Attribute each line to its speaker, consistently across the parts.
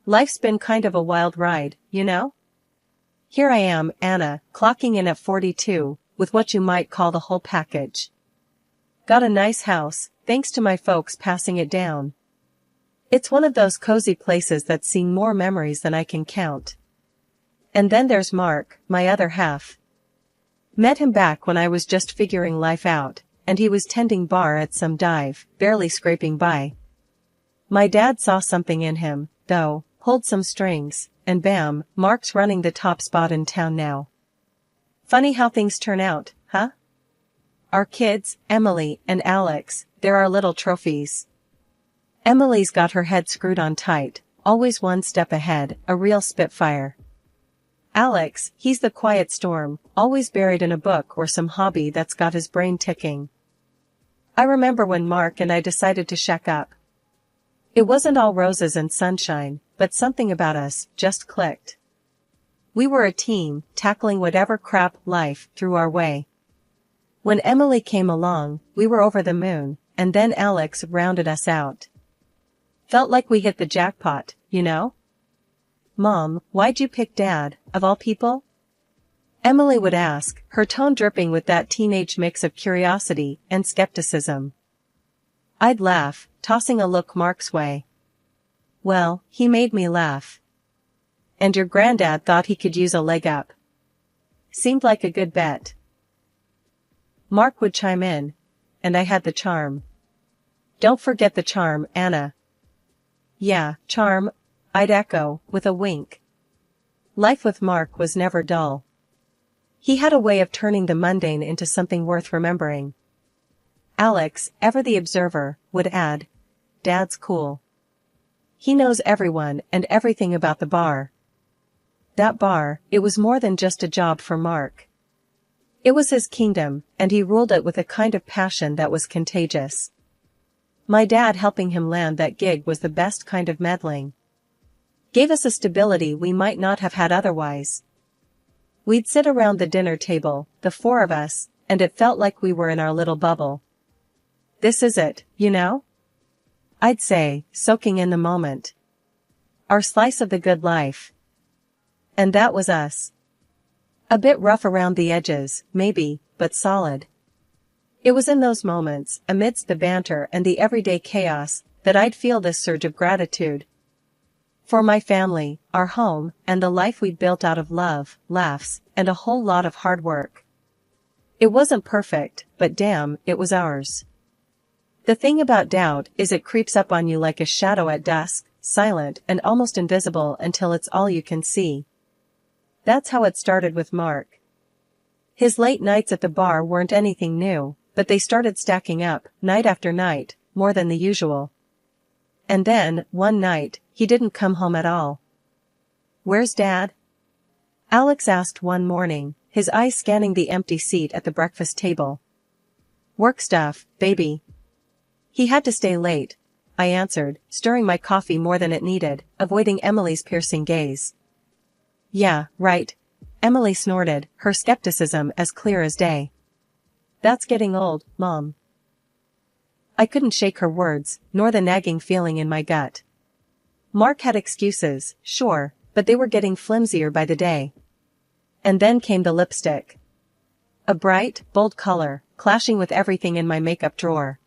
Speaker 1: Life's been kind of a wild ride, you know? Here I am, Anna, clocking in at 42, with what you might call the whole package. Got a nice house, thanks to my folks passing it down. It's one of those cozy places that's seen more memories than I can count. And then there's Mark, my other half. Met him back when I was just figuring life out, and he was tending bar at some dive, barely scraping by. My dad saw something in him, though, pulled some strings, and bam, Mark's running the top spot in town now. Funny how things turn out, huh? Our kids, Emily and Alex, they're our little trophies. Emily's got her head screwed on tight, always one step ahead, a real spitfire. Alex, he's the quiet storm, always buried in a book or some hobby that's got his brain ticking. I remember when Mark and I decided to shack up. It wasn't all roses and sunshine, but something about us just clicked. We were a team, tackling whatever crap life threw our way. When Emily came along, we were over the moon, and then Alex rounded us out. Felt like we hit the jackpot, you know? Mom, why'd you pick Dad, of all people? Emily would ask, her tone dripping with that teenage mix of curiosity and skepticism. I'd laugh, tossing a look Mark's way. Well, he made me laugh. And your granddad thought he could use a leg up. Seemed like a good bet. Mark would chime in, and I had the charm. Don't forget the charm, Anna. Yeah, charm, I'd echo, with a wink. Life with Mark was never dull. He had a way of turning the mundane into something worth remembering. Alex, ever the observer, would add, Dad's cool. He knows everyone and everything about the bar. That bar, it was more than just a job for Mark. It was his kingdom, and he ruled it with a kind of passion that was contagious. My dad helping him land that gig was the best kind of meddling. Gave us a stability we might not have had otherwise. We'd sit around the dinner table, the four of us, and it felt like we were in our little bubble. This is it, you know? I'd say, soaking in the moment. Our slice of the good life. And that was us. A bit rough around the edges, maybe, but solid. It was in those moments, amidst the banter and the everyday chaos, that I'd feel this surge of gratitude. For my family, our home, and the life we'd built out of love, laughs, and a whole lot of hard work. It wasn't perfect, but damn, it was ours. The thing about doubt is it creeps up on you like a shadow at dusk, silent and almost invisible until it's all you can see. That's how it started with Mark. His late nights at the bar weren't anything new, but they started stacking up, night after night, more than the usual. And then, one night, he didn't come home at all. Where's Dad? Alex asked one morning, his eyes scanning the empty seat at the breakfast table. Work stuff, baby. He had to stay late, I answered, stirring my coffee more than it needed, avoiding Emily's piercing gaze. Yeah, right. Emily snorted, her skepticism as clear as day. That's getting old, Mom. I couldn't shake her words, nor the nagging feeling in my gut. Mark had excuses, sure, but they were getting flimsier by the day. And then came the lipstick. A bright, bold color, clashing with everything in my makeup drawer.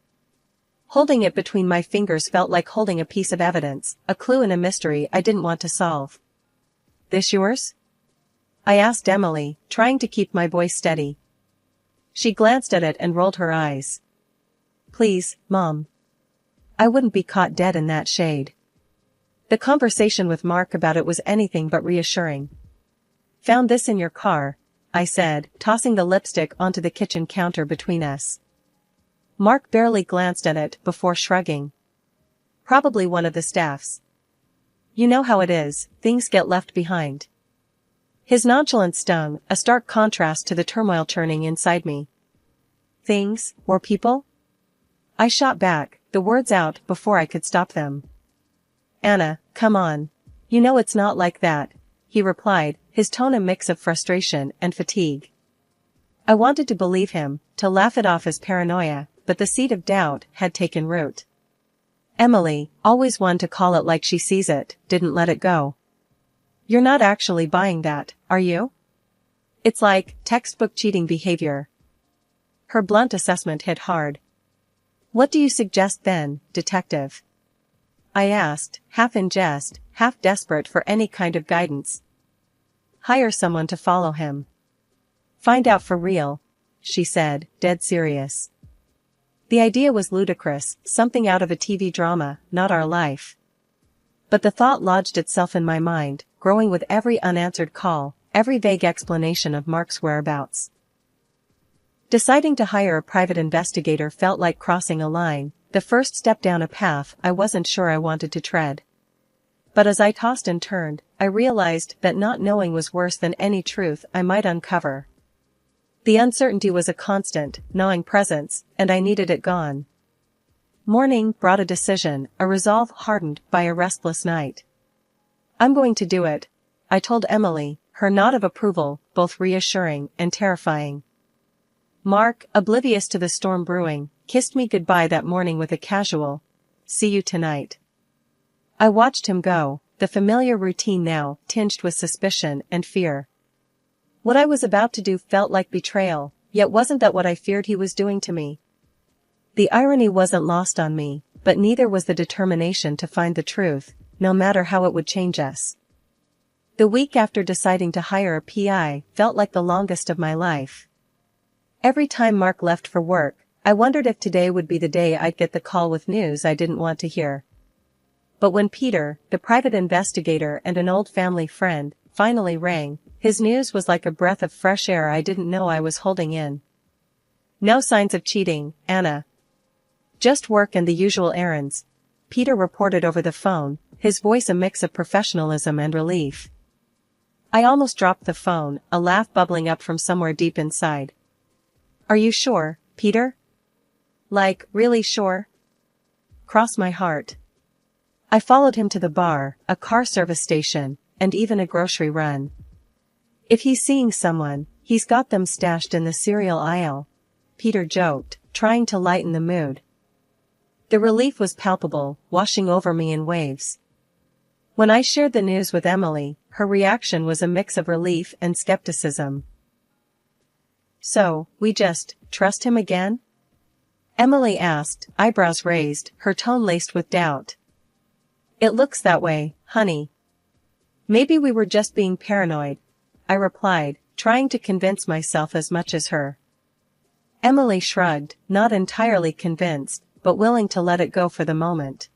Speaker 1: Holding it between my fingers felt like holding a piece of evidence, a clue in a mystery I didn't want to solve. This yours? I asked Emily, trying to keep my voice steady. She glanced at it and rolled her eyes. Please, Mom. I wouldn't be caught dead in that shade. The conversation with Mark about it was anything but reassuring. Found this in your car, I said, tossing the lipstick onto the kitchen counter between us. Mark barely glanced at it before shrugging. Probably one of the staff's. You know how it is, things get left behind. His nonchalance stung, a stark contrast to the turmoil churning inside me. Things, or people? I shot back, the words out before I could stop them. Anna, come on. You know it's not like that, he replied, his tone a mix of frustration and fatigue. I wanted to believe him, to laugh it off as paranoia, but the seed of doubt had taken root. Emily, always one to call it like she sees it, didn't let it go. You're not actually buying that, are you? It's like textbook cheating behavior. Her blunt assessment hit hard. What do you suggest then, detective? I asked, half in jest, half desperate for any kind of guidance. Hire someone to follow him. Find out for real, she said, dead serious. The idea was ludicrous, something out of a TV drama, not our life. But the thought lodged itself in my mind, growing with every unanswered call, every vague explanation of Mark's whereabouts. Deciding to hire a private investigator felt like crossing a line, the first step down a path I wasn't sure I wanted to tread. But as I tossed and turned, I realized that not knowing was worse than any truth I might uncover. The uncertainty was a constant, gnawing presence, and I needed it gone. Morning brought a decision, a resolve hardened by a restless night. I'm going to do it, I told Emily, her nod of approval, both reassuring and terrifying. Mark, oblivious to the storm brewing, kissed me goodbye that morning with a casual, "See you tonight." I watched him go, the familiar routine now tinged with suspicion and fear. What I was about to do felt like betrayal, yet wasn't that what I feared he was doing to me? The irony wasn't lost on me, but neither was the determination to find the truth, no matter how it would change us. The week after deciding to hire a PI felt like the longest of my life. Every time Mark left for work, I wondered if today would be the day I'd get the call with news I didn't want to hear. But when Peter, the private investigator and an old family friend, finally rang, his news was like a breath of fresh air I didn't know I was holding in. No signs of cheating, Anna. Just work and the usual errands, Peter reported over the phone, his voice a mix of professionalism and relief. I almost dropped the phone, a laugh bubbling up from somewhere deep inside. Are you sure, Peter? Like, really sure? Cross my heart. I followed him to the bar, a car service station, and even a grocery run. If he's seeing someone, he's got them stashed in the cereal aisle, Peter joked, trying to lighten the mood. The relief was palpable, washing over me in waves. When I shared the news with Emily, her reaction was a mix of relief and skepticism. So, we just trust him again? Emily asked, eyebrows raised, her tone laced with doubt. It looks that way, honey. Maybe we were just being paranoid, I replied, trying to convince myself as much as her. Emily shrugged, not entirely convinced, but willing to let it go for the moment.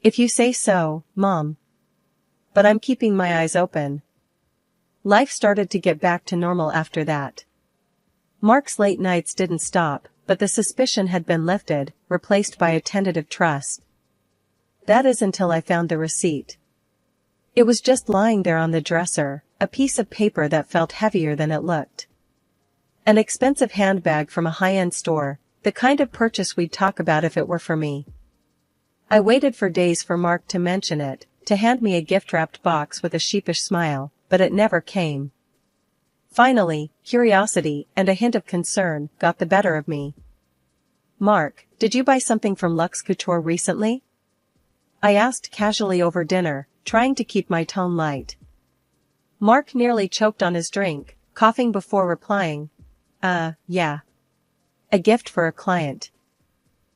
Speaker 1: If you say so, Mom. But I'm keeping my eyes open. Life started to get back to normal after that. Mark's late nights didn't stop, but the suspicion had been lifted, replaced by a tentative trust. That is until I found the receipt. It was just lying there on the dresser, a piece of paper that felt heavier than it looked. An expensive handbag from a high-end store, the kind of purchase we'd talk about if it were for me. I waited for days for Mark to mention it, to hand me a gift-wrapped box with a sheepish smile, but it never came. Finally, curiosity and a hint of concern got the better of me. Mark, did you buy something from Luxe Couture recently? I asked casually over dinner, trying to keep my tone light. Mark nearly choked on his drink, coughing before replying. Yeah. A gift for a client.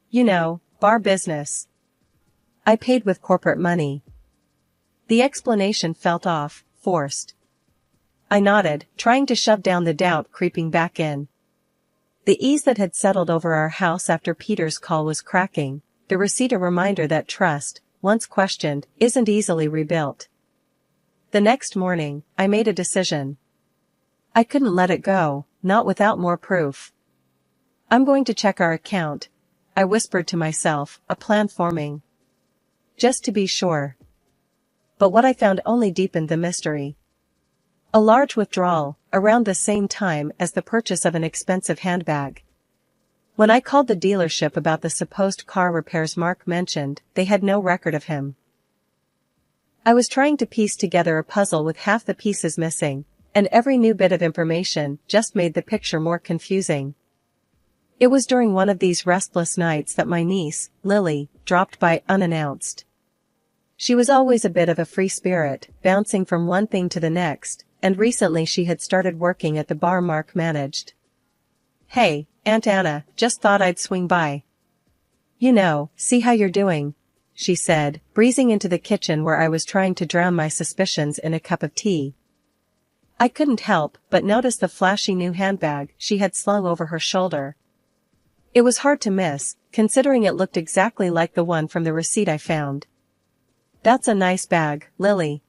Speaker 1: You know, bar business. I paid with corporate money. The explanation felt off, forced. I nodded, trying to shove down the doubt creeping back in. The ease that had settled over our house after Peter's call was cracking, the receipt a reminder that trust, once questioned, isn't easily rebuilt. The next morning, I made a decision. I couldn't let it go, not without more proof. I'm going to check our account, I whispered to myself, a plan forming. Just to be sure. But what I found only deepened the mystery. A large withdrawal, around the same time as the purchase of an expensive handbag. When I called the dealership about the supposed car repairs Mark mentioned, they had no record of him. I was trying to piece together a puzzle with half the pieces missing, and every new bit of information just made the picture more confusing. It was during one of these restless nights that my niece, Lily, dropped by unannounced. She was always a bit of a free spirit, bouncing from one thing to the next, and recently she had started working at the bar Mark managed. "Hey, Aunt Anna, just thought I'd swing by. You know, see how you're doing," she said, breezing into the kitchen where I was trying to drown my suspicions in a cup of tea. I couldn't help but notice the flashy new handbag she had slung over her shoulder. It was hard to miss, considering it looked exactly like the one from the receipt I found. "That's a nice bag, Lily."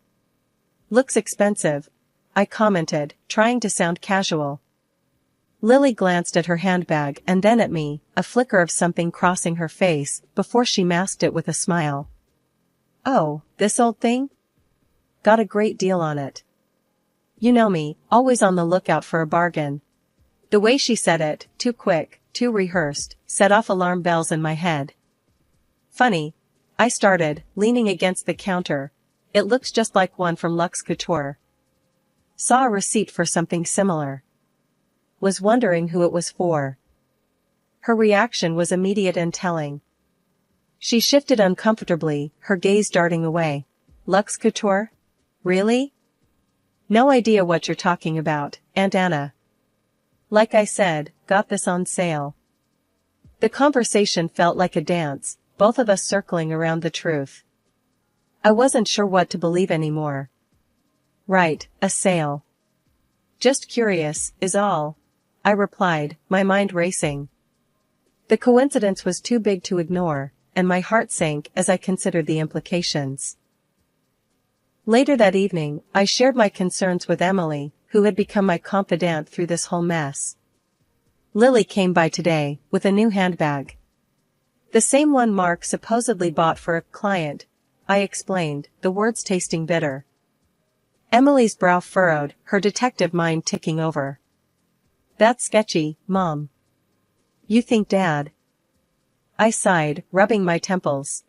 Speaker 1: "Looks expensive," I commented, trying to sound casual. Lily glanced at her handbag and then at me, a flicker of something crossing her face, before she masked it with a smile. "Oh, this old thing? Got a great deal on it." You know me, always on the lookout for a bargain. The way she said it, too quick, too rehearsed, set off alarm bells in my head. "Funny," I started, leaning against the counter. "It looks just like one from Luxe Couture. Saw a receipt for something similar. Was wondering who it was for." Her reaction was immediate and telling. She shifted uncomfortably, her gaze darting away. "Luxe Couture? Really? No idea what you're talking about, Aunt Anna. Like I said, got this on sale." The conversation felt like a dance, both of us circling around the truth. I wasn't sure what to believe anymore. "Right, a sale. Just curious, is all," I replied, my mind racing. The coincidence was too big to ignore, and my heart sank as I considered the implications. Later that evening, I shared my concerns with Emily, who had become my confidant through this whole mess. "Lily came by today, with a new handbag. The same one Mark supposedly bought for a client," I explained, the words tasting bitter. Emily's brow furrowed, her detective mind ticking over. "That's sketchy, Mom. You think Dad?" I sighed, rubbing my temples.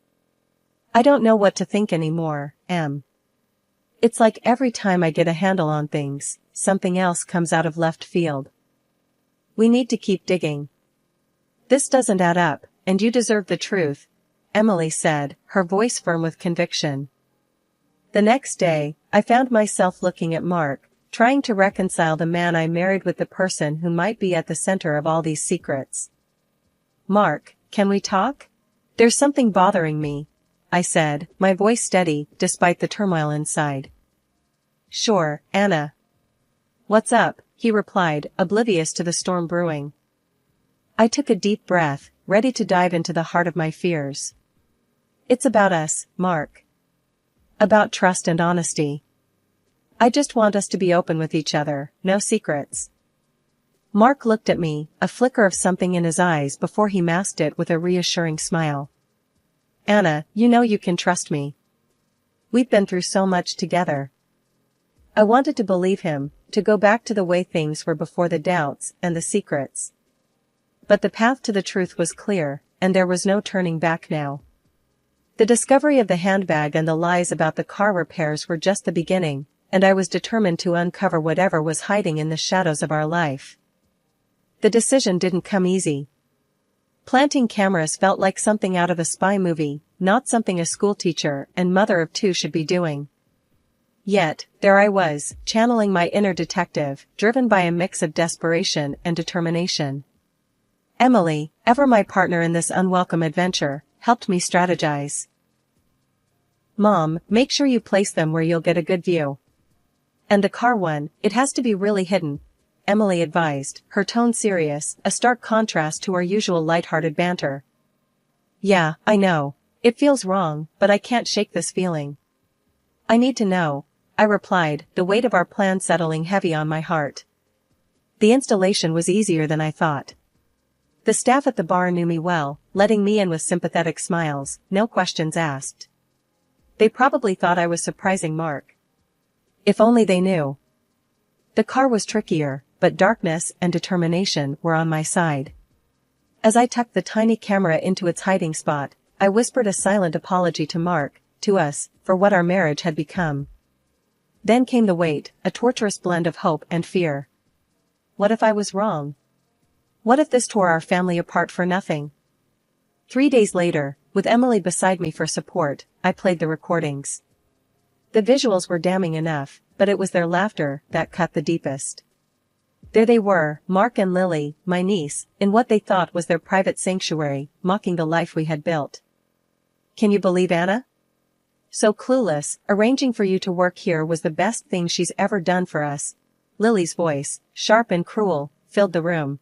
Speaker 1: "I don't know what to think anymore, Em. It's like every time I get a handle on things, something else comes out of left field. We need to keep digging. This doesn't add up, and you deserve the truth," Emily said, her voice firm with conviction. The next day, I found myself looking at Mark, trying to reconcile the man I married with the person who might be at the center of all these secrets. "Mark, can we talk? There's something bothering me," I said, my voice steady, despite the turmoil inside. "Sure, Anna." "What's up?" he replied, oblivious to the storm brewing. I took a deep breath, ready to dive into the heart of my fears. "It's about us, Mark. About trust and honesty. I just want us to be open with each other, no secrets." Mark looked at me, a flicker of something in his eyes before he masked it with a reassuring smile. "Anna, you know you can trust me. We've been through so much together." I wanted to believe him, to go back to the way things were before the doubts and the secrets. But the path to the truth was clear, and there was no turning back now. The discovery of the handbag and the lies about the car repairs were just the beginning, and I was determined to uncover whatever was hiding in the shadows of our life. The decision didn't come easy. Planting cameras felt like something out of a spy movie, not something a schoolteacher and mother of two should be doing. Yet, there I was, channeling my inner detective, driven by a mix of desperation and determination. Emily, ever my partner in this unwelcome adventure, helped me strategize. "Mom, make sure you place them where you'll get a good view. And the car one, it has to be really hidden," Emily advised, her tone serious, a stark contrast to our usual lighthearted banter. "Yeah, I know. It feels wrong, but I can't shake this feeling. I need to know," I replied, the weight of our plan settling heavy on my heart. The installation was easier than I thought. The staff at the bar knew me well, letting me in with sympathetic smiles, no questions asked. They probably thought I was surprising Mark. If only they knew. The car was trickier, but darkness and determination were on my side. As I tucked the tiny camera into its hiding spot, I whispered a silent apology to Mark, to us, for what our marriage had become. Then came the wait, a torturous blend of hope and fear. What if I was wrong? What if this tore our family apart for nothing? 3 days later, With Emily beside me for support, I played the recordings. The visuals were damning enough, but it was their laughter that cut the deepest. There they were, Mark and Lily, my niece, in what they thought was their private sanctuary, mocking the life we had built. "Can you believe Anna? So clueless, arranging for you to work here was the best thing she's ever done for us." Lily's voice, sharp and cruel, filled the room.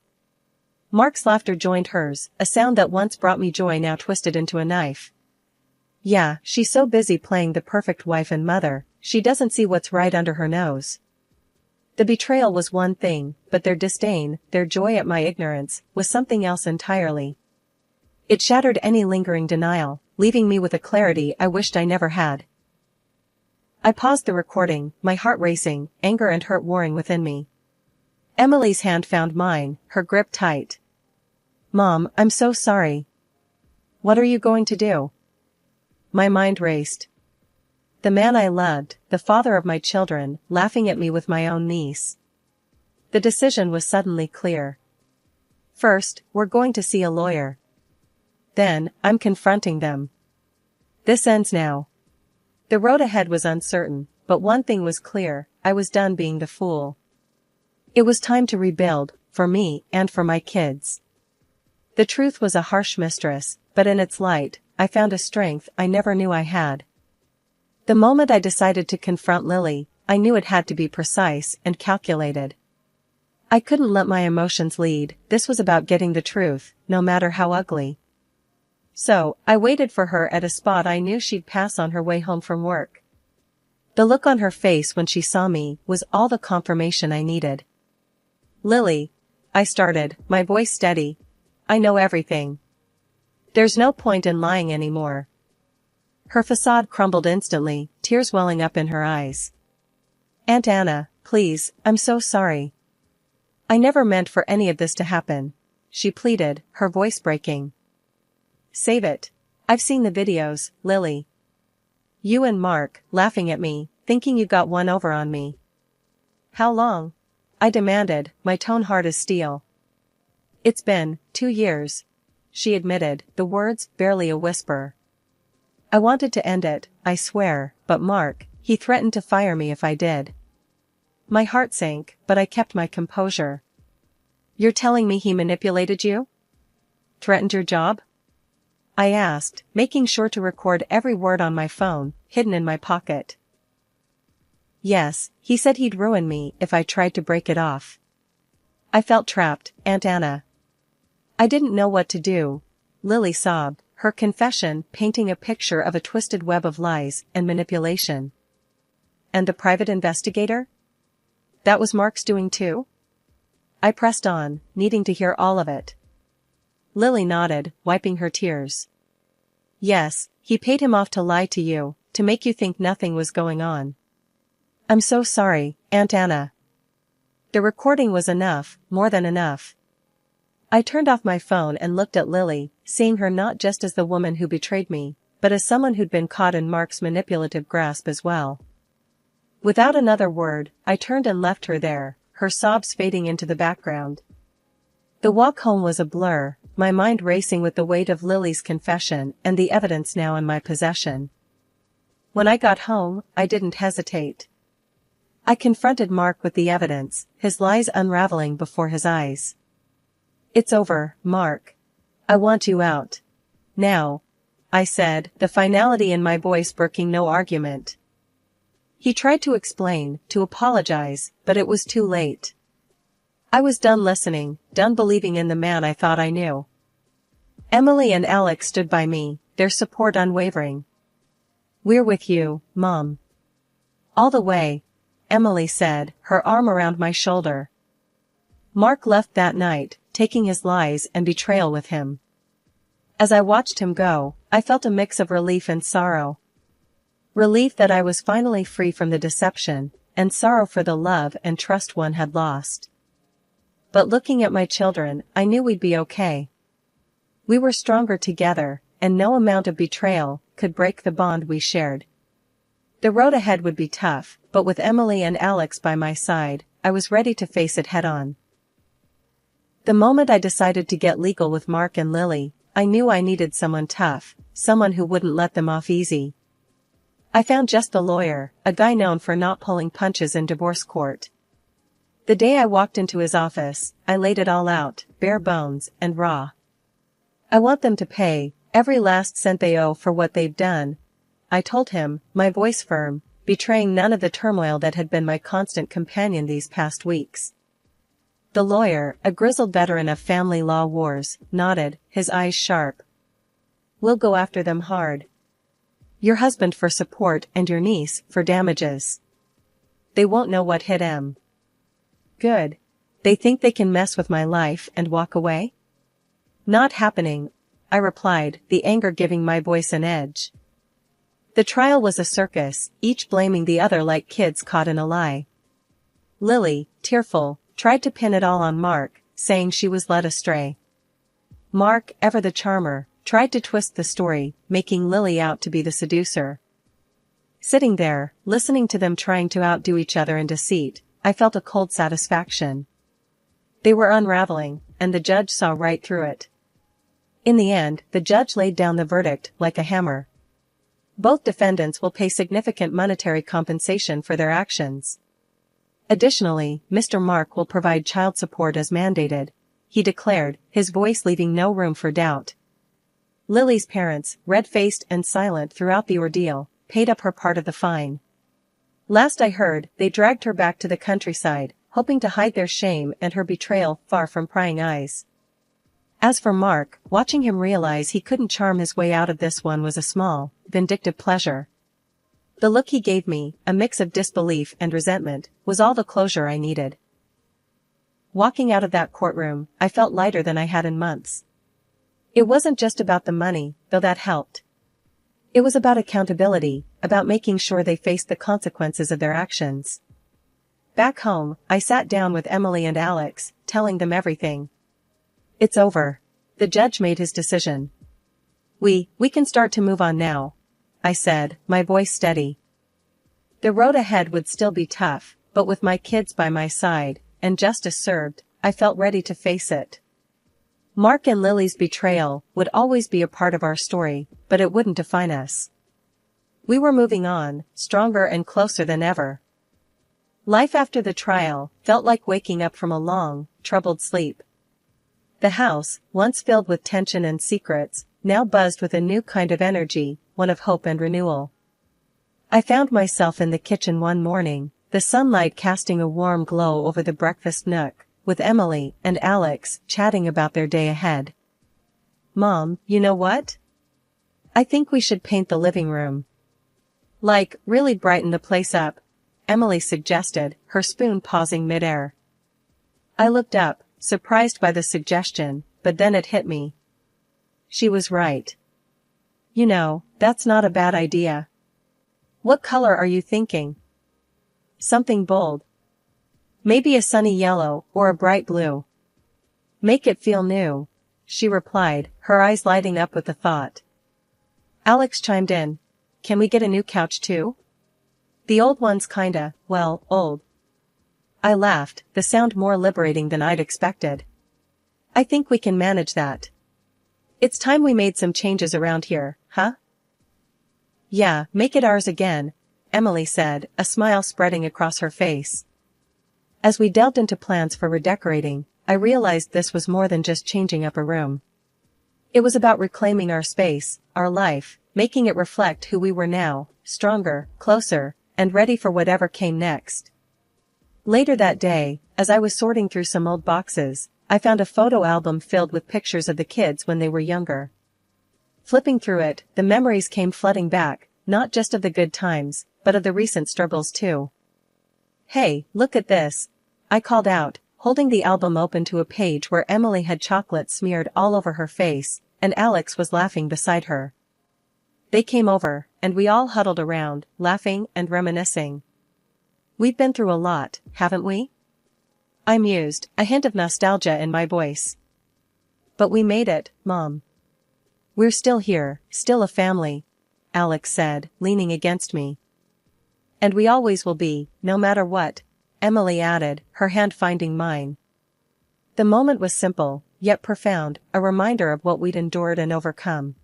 Speaker 1: Mark's laughter joined hers, a sound that once brought me joy now twisted into a knife. "Yeah, she's so busy playing the perfect wife and mother, she doesn't see what's right under her nose." The betrayal was one thing, but their disdain, their joy at my ignorance, was something else entirely. It shattered any lingering denial, leaving me with a clarity I wished I never had. I paused the recording, my heart racing, anger and hurt warring within me. Emily's hand found mine, her grip tight. "Mom, I'm so sorry." "What are you going to do?" My mind raced. The man I loved, the father of my children, laughing at me with my own niece. The decision was suddenly clear. First, we're going to see a lawyer. Then, I'm confronting them. This ends now. The road ahead was uncertain, but one thing was clear, I was done being the fool. It was time to rebuild, for me and for my kids. The truth was a harsh mistress, but in its light, I found a strength I never knew I had. The moment I decided to confront Lily, I knew it had to be precise and calculated. I couldn't let my emotions lead, this was about getting the truth, no matter how ugly. So, I waited for her at a spot I knew she'd pass on her way home from work. The look on her face when she saw me was all the confirmation I needed. "Lily," I started, my voice steady. "I know everything. There's no point in lying anymore." Her facade crumbled instantly, tears welling up in her eyes. "Aunt Anna, please, I'm so sorry. I never meant for any of this to happen," she pleaded, her voice breaking. "Save it. I've seen the videos, Lily. You and Mark, laughing at me, thinking you got one over on me." "How long?" I demanded, my tone hard as steel. "It's been 2 years," she admitted, the words barely a whisper. I wanted to end it, I swear, but Mark, he threatened to fire me if I did. My heart sank, but I kept my composure. "You're telling me he manipulated you? Threatened your job?" I asked, making sure to record every word on my phone, hidden in my pocket. "Yes, he said he'd ruin me if I tried to break it off." I felt trapped, Aunt Anna. I didn't know what to do. Lily sobbed, her confession painting a picture of a twisted web of lies and manipulation. "And the private investigator? That was Mark's doing too?" I pressed on, needing to hear all of it. Lily nodded, wiping her tears. "Yes, he paid him off to lie to you, to make you think nothing was going on." "I'm so sorry, Aunt Anna." The recording was enough, more than enough. I turned off my phone and looked at Lily, seeing her not just as the woman who betrayed me, but as someone who'd been caught in Mark's manipulative grasp as well. Without another word, I turned and left her there, her sobs fading into the background. The walk home was a blur, my mind racing with the weight of Lily's confession and the evidence now in my possession. When I got home, I didn't hesitate. I confronted Mark with the evidence, his lies unraveling before his eyes. "It's over, Mark. I want you out. Now," I said, the finality in my voice broking no argument. He tried to explain, to apologize, but it was too late. I was done listening, done believing in the man I thought I knew. Emily and Alex stood by me, their support unwavering. "We're with you, Mom." "All the way," Emily said, her arm around my shoulder. Mark left that night, taking his lies and betrayal with him. As I watched him go, I felt a mix of relief and sorrow. Relief that I was finally free from the deception, and sorrow for the love and trust one had lost. But looking at my children, I knew we'd be okay. We were stronger together, and no amount of betrayal could break the bond we shared. The road ahead would be tough, but with Emily and Alex by my side, I was ready to face it head on. The moment I decided to get legal with Mark and Lily, I knew I needed someone tough, someone who wouldn't let them off easy. I found just the lawyer, a guy known for not pulling punches in divorce court. The day I walked into his office, I laid it all out, bare bones and raw. I want them to pay every last cent they owe for what they've done, I told him, my voice firm, betraying none of the turmoil that had been my constant companion these past weeks. The lawyer, a grizzled veteran of family law wars, nodded, his eyes sharp. We'll go after them hard. Your husband for support and your niece for damages. They won't know what hit em. Good. They think they can mess with my life and walk away? Not happening, I replied, the anger giving my voice an edge. The trial was a circus, each blaming the other like kids caught in a lie. Lily, tearful, tried to pin it all on Mark, saying she was led astray. Mark, ever the charmer, tried to twist the story, making Lily out to be the seducer. Sitting there, listening to them trying to outdo each other in deceit, I felt a cold satisfaction. They were unraveling, and the judge saw right through it. In the end, the judge laid down the verdict like a hammer. Both defendants will pay significant monetary compensation for their actions. Additionally, Mr. Mark will provide child support as mandated, he declared, his voice leaving no room for doubt. Lily's parents, red-faced and silent throughout the ordeal, paid up her part of the fine. Last I heard, they dragged her back to the countryside, hoping to hide their shame and her betrayal far from prying eyes. As for Mark, watching him realize he couldn't charm his way out of this one was a small, vindictive pleasure. The look he gave me, a mix of disbelief and resentment, was all the closure I needed. Walking out of that courtroom, I felt lighter than I had in months. It wasn't just about the money, though that helped. It was about accountability, about making sure they faced the consequences of their actions. Back home, I sat down with Emily and Alex, telling them everything. It's over. The judge made his decision. We can start to move on now, I said, my voice steady. The road ahead would still be tough, but with my kids by my side, and justice served, I felt ready to face it. Mark and Lily's betrayal would always be a part of our story, but it wouldn't define us. We were moving on, stronger and closer than ever. Life after the trial felt like waking up from a long, troubled sleep. The house, once filled with tension and secrets, now buzzed with a new kind of energy, one of hope and renewal. I found myself in the kitchen one morning, the sunlight casting a warm glow over the breakfast nook, with Emily and Alex chatting about their day ahead. Mom, you know what? I think we should paint the living room. Like, really brighten the place up, Emily suggested, her spoon pausing midair. I looked up, surprised by the suggestion, but then it hit me. She was right. You know, that's not a bad idea. What color are you thinking? Something bold. Maybe a sunny yellow or a bright blue. Make it feel new, she replied, her eyes lighting up with the thought. Alex chimed in. Can we get a new couch too? The old one's kinda, well, old. I laughed, the sound more liberating than I'd expected. I think we can manage that. It's time we made some changes around here, huh? Yeah, make it ours again, Emily said, a smile spreading across her face. As we delved into plans for redecorating, I realized this was more than just changing up a room. It was about reclaiming our space, our life, making it reflect who we were now, stronger, closer, and ready for whatever came next. Later that day, as I was sorting through some old boxes, I found a photo album filled with pictures of the kids when they were younger. Flipping through it, the memories came flooding back, not just of the good times, but of the recent struggles too. Hey, look at this, I called out, holding the album open to a page where Emily had chocolate smeared all over her face, and Alex was laughing beside her. They came over, and we all huddled around, laughing and reminiscing. We've been through a lot, haven't we? I mused, a hint of nostalgia in my voice. But we made it, Mom. We're still here, still a family, Alex said, leaning against me. And we always will be, no matter what, Emily added, her hand finding mine. The moment was simple, yet profound, a reminder of what we'd endured and overcome.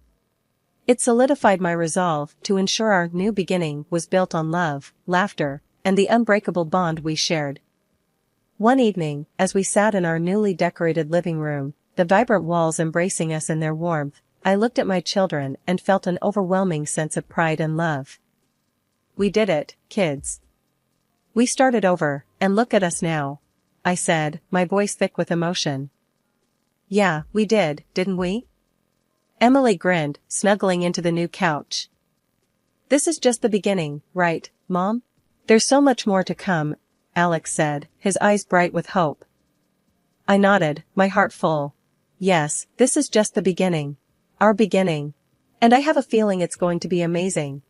Speaker 1: It solidified my resolve to ensure our new beginning was built on love, laughter, and the unbreakable bond we shared. One evening, as we sat in our newly decorated living room, the vibrant walls embracing us in their warmth, I looked at my children and felt an overwhelming sense of pride and love. We did it, kids. We started over, and look at us now, I said, my voice thick with emotion. Yeah, we did, didn't we? Emily grinned, snuggling into the new couch. This is just the beginning, right, Mom? There's so much more to come, Alex said, his eyes bright with hope. I nodded, my heart full. Yes, this is just the beginning. Our beginning. And I have a feeling it's going to be amazing.